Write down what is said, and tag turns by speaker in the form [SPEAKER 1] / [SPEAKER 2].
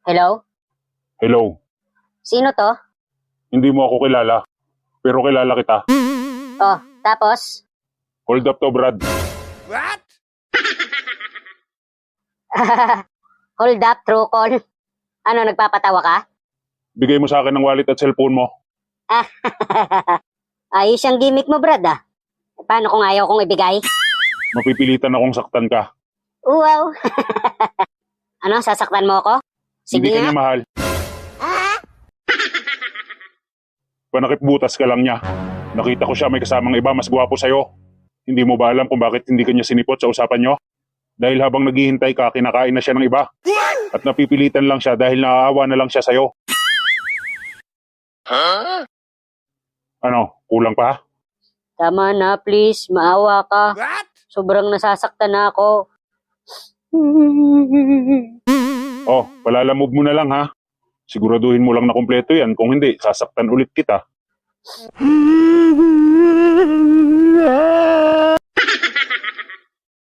[SPEAKER 1] Hello?
[SPEAKER 2] Hello,
[SPEAKER 1] Sino to?
[SPEAKER 2] hindi mo ako kilala, pero kilala kita.
[SPEAKER 1] Oh, tapos?
[SPEAKER 2] Hold up to, Brad.
[SPEAKER 3] What?
[SPEAKER 1] Hold up, true call. Ano, nagpapatawa ka?
[SPEAKER 2] Bigay mo sa akin ng wallet at cellphone mo.
[SPEAKER 1] Ayos yung gimmick mo, Brad, ah. Paano kung ayaw kong ibigay?
[SPEAKER 2] Mapipilitan akong saktan ka.
[SPEAKER 1] Wow. Ano, sasaktan mo ako? Sige
[SPEAKER 2] Hindi ka
[SPEAKER 1] nga.
[SPEAKER 2] niya mahal. Panakip butas ka lang niya. Nakita ko siya may kasamang iba mas gwapo sa'yo. Hindi mo ba alam kung bakit hindi ka niya sinipot sa usapan niyo? Dahil habang naghihintay ka, kinakain na siya ng iba. At napipilitan lang siya dahil naaawa na lang siya sa'yo. Ano, kulang pa?
[SPEAKER 1] Tama na, please. Maawa ka.
[SPEAKER 3] What?
[SPEAKER 1] Sobrang nasasaktan na ako.
[SPEAKER 2] Oh, palalamove mo na lang ha. Siguraduhin mo lang na kumpleto yan. Kung hindi, sasaktan ulit kita.